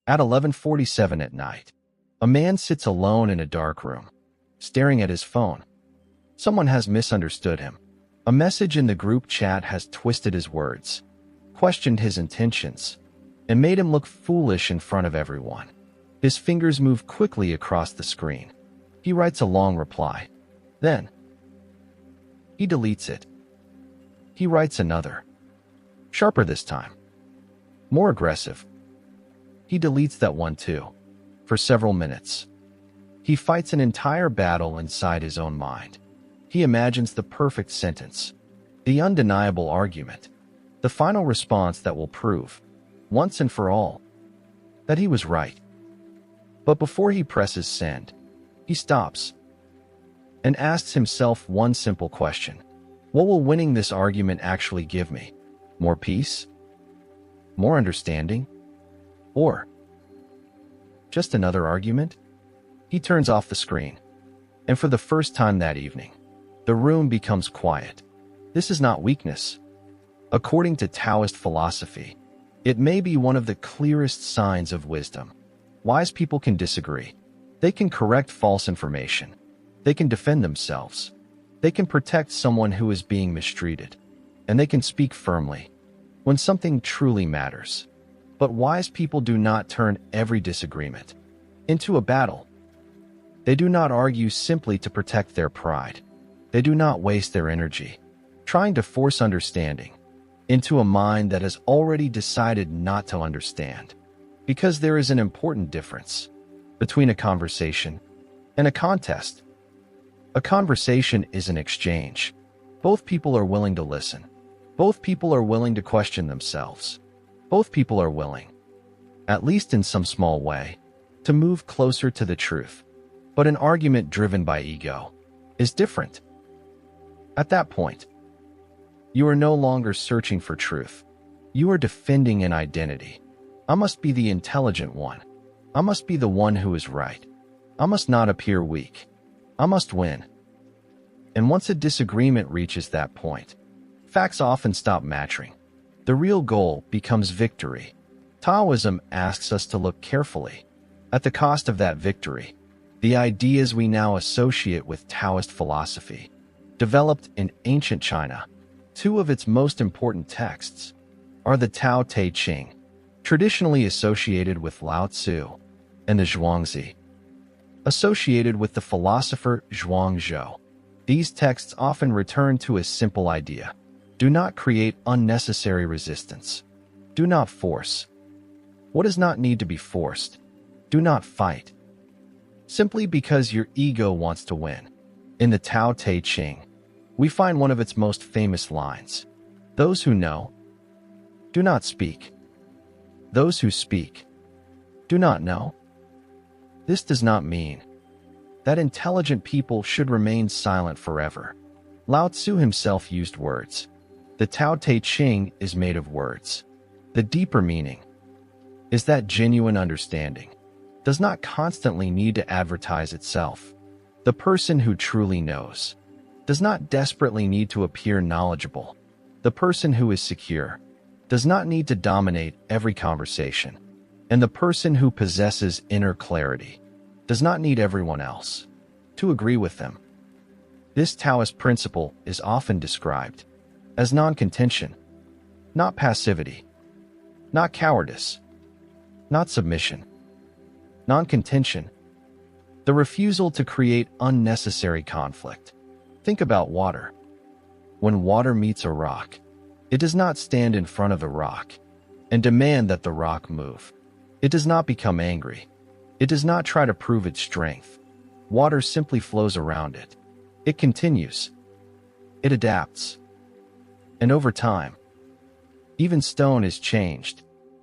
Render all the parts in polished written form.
At 11:47 at night, a man sits alone in a dark room, staring at his phone. Someone has misunderstood him. A message in the group chat has twisted his words, questioned his intentions, and made him look foolish in front of everyone. His fingers move quickly across the screen. He writes a long reply. Then, he deletes it. He writes another. Sharper this time. More aggressive. He deletes that one too. For several minutes. He fights an entire battle inside his own mind. He imagines the perfect sentence, the undeniable argument, the final response that will prove, once and for all, that he was right. But before he presses send, he stops and asks himself one simple question. What will winning this argument actually give me? More peace? More understanding? Or just another argument? He turns off the screen, and for the first time that evening, the room becomes quiet. This is not weakness. According to Taoist philosophy, it may be one of the clearest signs of wisdom. Wise people can disagree. They can correct false information. They can defend themselves. They can protect someone who is being mistreated. And they can speak firmly when something truly matters. But wise people do not turn every disagreement into a battle. They do not argue simply to protect their pride. They do not waste their energy trying to force understanding into a mind that has already decided not to understand. Because there is an important difference between a conversation and a contest. A conversation is an exchange. Both people are willing to listen. Both people are willing to question themselves. Both people are willing, at least in some small way, to move closer to the truth. But an argument driven by ego is different. At that point, you are no longer searching for truth. You are defending an identity. I must be the intelligent one. I must be the one who is right. I must not appear weak. I must win. And once a disagreement reaches that point, facts often stop matching. The real goal becomes victory. Taoism asks us to look carefully at the cost of that victory. The ideas we now associate with Taoist philosophy, developed in ancient China, two of its most important texts are the Tao Te Ching, traditionally associated with Lao Tzu, and the Zhuangzi, associated with the philosopher Zhuangzi. These texts often return to a simple idea. Do not create unnecessary resistance. Do not force what does not need to be forced. Do not fight simply because your ego wants to win. In the Tao Te Ching, we find one of its most famous lines. Those who know do not speak. Those who speak do not know. This does not mean that intelligent people should remain silent forever. Lao Tzu himself used words. The Tao Te Ching is made of words. The deeper meaning is that genuine understanding does not constantly need to advertise itself. The person who truly knows does not desperately need to appear knowledgeable. The person who is secure does not need to dominate every conversation. And the person who possesses inner clarity does not need everyone else to agree with them. This Taoist principle is often described as non-contention, not passivity, not cowardice, not submission. Non-contention, the refusal to create unnecessary conflict. Think about water. When water meets a rock, it does not stand in front of the rock and demand that the rock move. It does not become angry. It does not try to prove its strength. Water simply flows around it. It continues. It adapts. And over time, even stone is changed.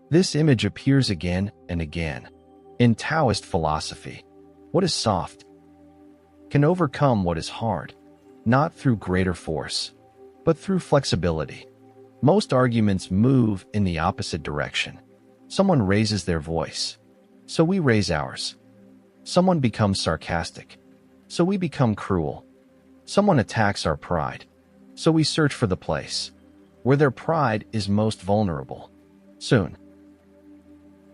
This image appears again and again. In Taoist philosophy, what is soft can overcome what is hard, not through greater force, but through flexibility. Most arguments move in the opposite direction. Someone raises their voice, so we raise ours. Someone becomes sarcastic, so we become cruel. Someone attacks our pride, so we search for the place where their pride is most vulnerable. Soon,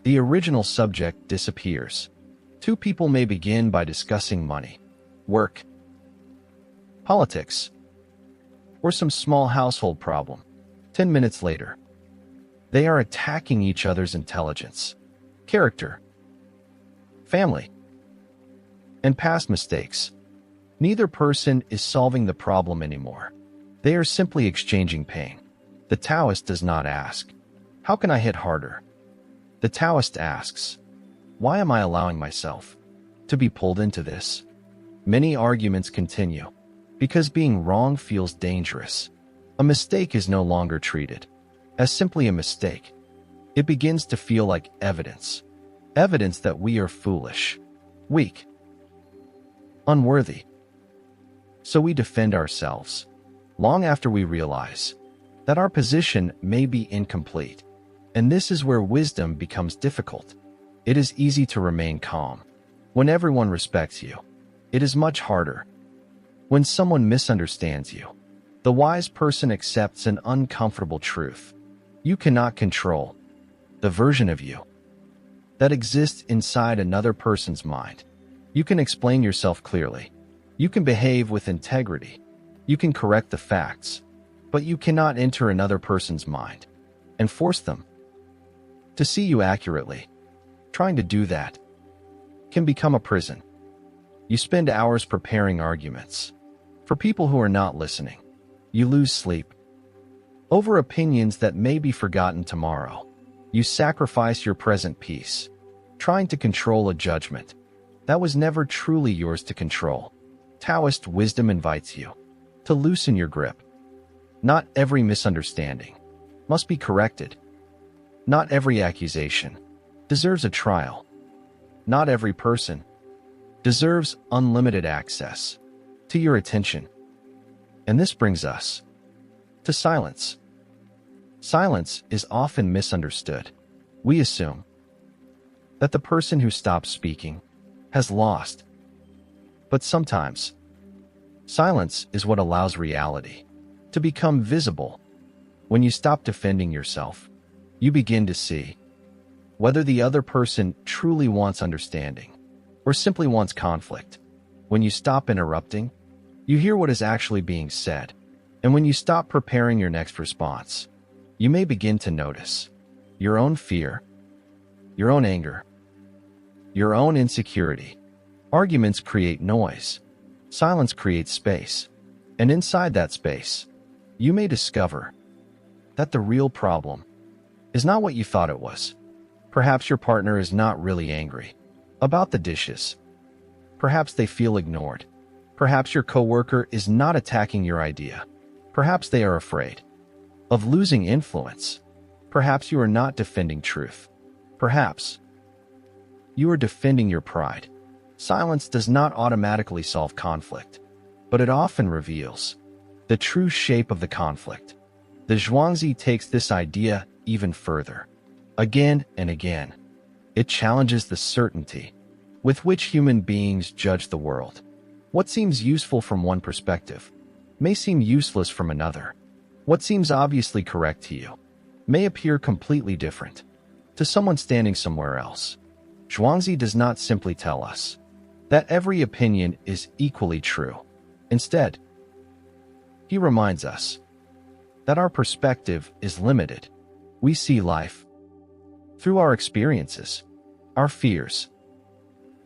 The original subject disappears. Two people may begin by discussing money, work, politics, or some small household problem. 10 minutes later, they are attacking each other's intelligence, character, family, and past mistakes. Neither person is solving the problem anymore. They are simply exchanging pain. The Taoist does not ask, "How can I hit harder?" The Taoist asks, "Why am I allowing myself to be pulled into this?" Many arguments continue because being wrong feels dangerous. A mistake is no longer treated as simply a mistake. It begins to feel like evidence. Evidence that we are foolish, weak, unworthy. So we defend ourselves long after we realize that our position may be incomplete. And this is where wisdom becomes difficult. It is easy to remain calm when everyone respects you. It is much harder when someone misunderstands you. The wise person accepts an uncomfortable truth. You cannot control the version of you that exists inside another person's mind. You can explain yourself clearly. You can behave with integrity. You can correct the facts, but you cannot enter another person's mind and force them to see you accurately. Trying to do that can become a prison. You spend hours preparing arguments for people who are not listening. You lose sleep over opinions that may be forgotten tomorrow. You sacrifice your present peace, trying to control a judgment that was never truly yours to control. Taoist wisdom invites you to loosen your grip. Not every misunderstanding must be corrected. Not every accusation deserves a trial. Not every person deserves unlimited access to your attention. And this brings us to silence. Silence is often misunderstood. We assume that the person who stops speaking has lost. But sometimes, silence is what allows reality to become visible. When you stop defending yourself, you begin to see whether the other person truly wants understanding or simply wants conflict. When you stop interrupting, you hear what is actually being said. And when you stop preparing your next response, you may begin to notice your own fear, your own anger, your own insecurity. Arguments create noise. Silence creates space. And inside that space, you may discover that the real problem is not what you thought it was. Perhaps your partner is not really angry about the dishes. Perhaps they feel ignored. Perhaps your coworker is not attacking your idea. Perhaps they are afraid of losing influence. Perhaps you are not defending truth. Perhaps you are defending your pride. Silence does not automatically solve conflict, but it often reveals the true shape of the conflict. The Zhuangzi takes this idea even further. Again and again, it challenges the certainty with which human beings judge the world. What seems useful from one perspective may seem useless from another. What seems obviously correct to you may appear completely different to someone standing somewhere else. Zhuangzi does not simply tell us that every opinion is equally true. Instead, he reminds us that our perspective is limited. We see life through our experiences, our fears,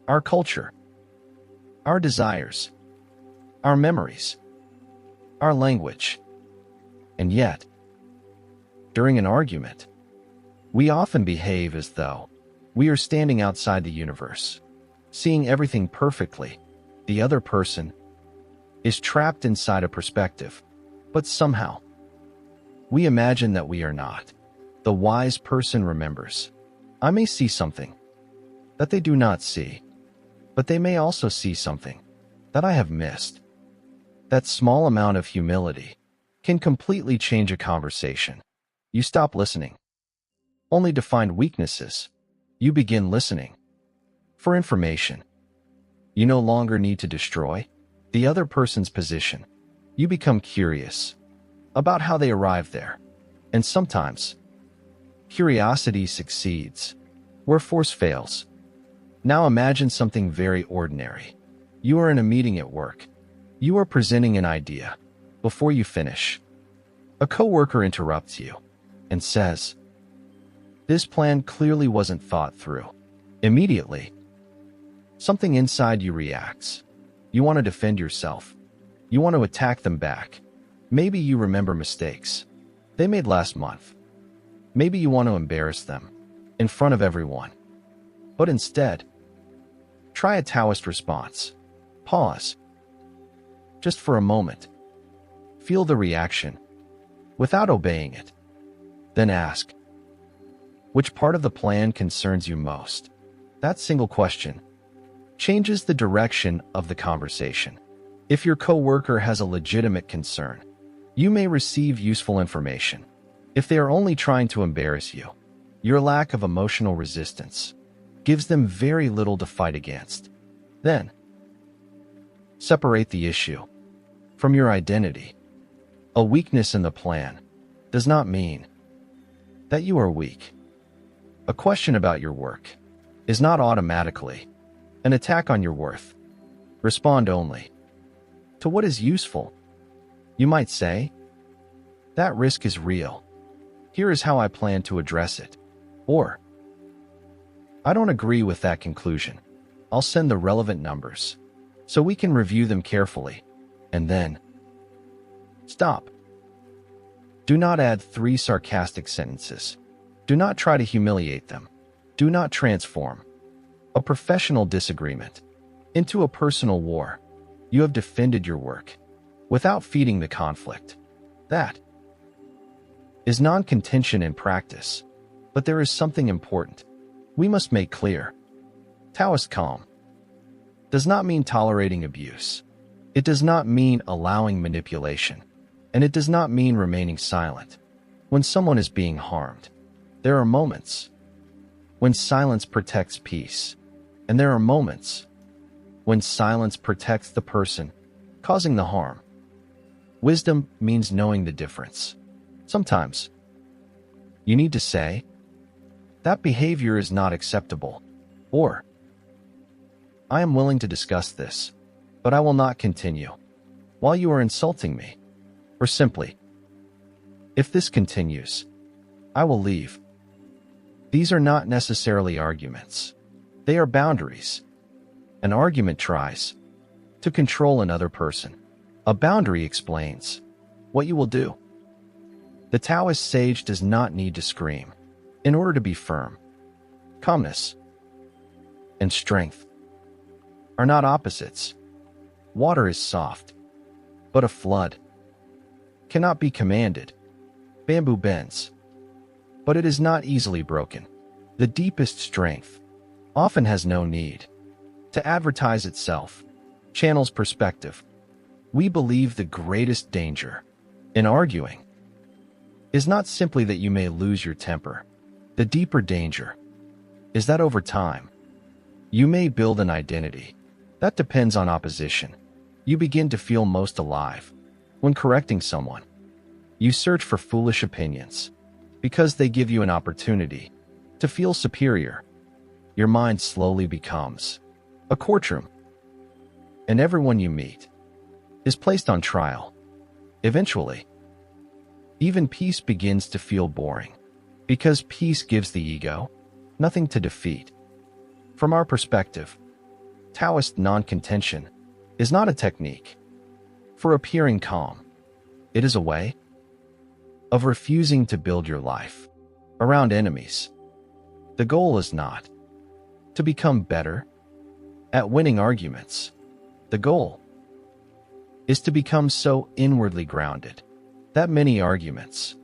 our culture, our desires, our memories, our language. And yet, during an argument, we often behave as though we are standing outside the universe, seeing everything perfectly. The other person is trapped inside a perspective, but somehow we imagine that we are not. The wise person remembers, I may see something that they do not see, but they may also see something that I have missed. That small amount of humility can completely change a conversation. You stop listening only to find weaknesses. You begin listening for information. You no longer need to destroy the other person's position. You become curious about how they arrived there. And sometimes, curiosity succeeds where force fails. Now imagine something very ordinary. You are in a meeting at work. You are presenting an idea. Before you finish, a coworker interrupts you and says, "This plan clearly wasn't thought through." Immediately, something inside you reacts. You want to defend yourself. You want to attack them back. Maybe you remember mistakes they made last month. Maybe you want to embarrass them in front of everyone. But instead, try a Taoist response. Pause. Just for a moment. Feel the reaction without obeying it. Then ask, which part of the plan concerns you most? That single question changes the direction of the conversation. If your coworker has a legitimate concern, you may receive useful information. If they are only trying to embarrass you, your lack of emotional resistance gives them very little to fight against. Then, separate the issue from your identity. A weakness in the plan does not mean that you are weak. A question about your work is not automatically an attack on your worth. Respond only to what is useful. You might say, "That risk is real. Here is how I plan to address it." Or, "I don't agree with that conclusion. I'll send the relevant numbers so we can review them carefully." And then, stop. Do not add 3 sarcastic sentences. Do not try to humiliate them. Do not transform a professional disagreement into a personal war. You have defended your work without feeding the conflict. That is non-contention in practice. But there is something important we must make clear. Taoist calm does not mean tolerating abuse. It does not mean allowing manipulation. And it does not mean remaining silent when someone is being harmed. There are moments when silence protects peace, and there are moments when silence protects the person causing the harm. Wisdom means knowing the difference. Sometimes you need to say, "That behavior is not acceptable," or, "I am willing to discuss this, but I will not continue while you are insulting me," or simply, "If this continues, I will leave." These are not necessarily arguments. They are boundaries. An argument tries to control another person. A boundary explains what you will do. The Taoist sage does not need to scream in order to be firm. Calmness and strength are not opposites. Water is soft, but a flood cannot be commanded. Bamboo bends, but it is not easily broken. The deepest strength often has no need to advertise itself. Channels perspective. We believe the greatest danger in arguing is not simply that you may lose your temper. The deeper danger is that over time, you may build an identity that depends on opposition. You begin to feel most alive when correcting someone. You search for foolish opinions because they give you an opportunity to feel superior. Your mind slowly becomes a courtroom, and everyone you meet is placed on trial. Eventually, even peace begins to feel boring because peace gives the ego nothing to defeat. From our perspective, Taoist non-contention is not a technique for appearing calm. It is a way of refusing to build your life around enemies. The goal is not to become better at winning arguments. The goal is to become so inwardly grounded that many arguments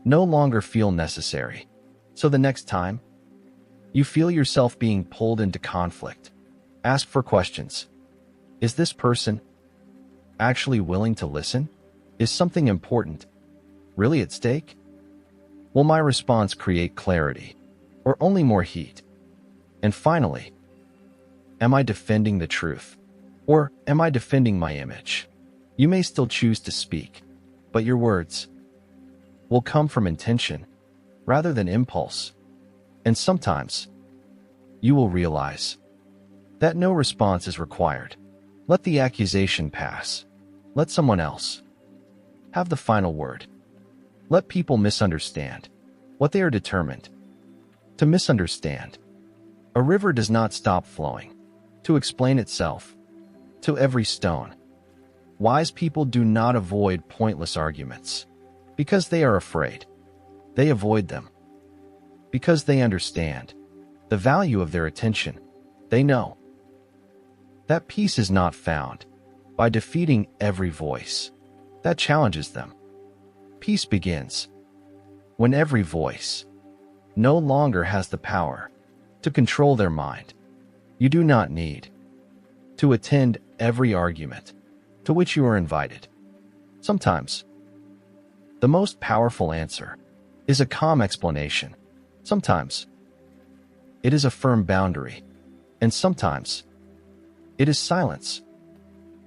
no longer feel necessary. So the next time you feel yourself being pulled into conflict, ask for questions. Is this person actually willing to listen? Is something important really at stake? Will my response create clarity or only more heat? And finally, am I defending the truth or am I defending my image? You may still choose to speak, but your words will come from intention rather than impulse. And sometimes you will realize that no response is required. Let the accusation pass. Let someone else have the final word. Let people misunderstand what they are determined to misunderstand. A river does not stop flowing to explain itself to every stone. Wise people do not avoid pointless arguments because they are afraid. They avoid them because they understand the value of their attention. They know that peace is not found by defeating every voice that challenges them. Peace begins when every voice no longer has the power to control their mind. You do not need to attend every argument to which you are invited. Sometimes, the most powerful answer is a calm explanation. Sometimes, it is a firm boundary. And sometimes, it is silence.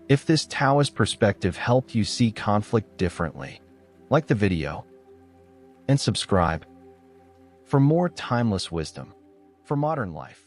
If this Taoist perspective helped you see conflict differently, like the video and subscribe for more timeless wisdom for modern life.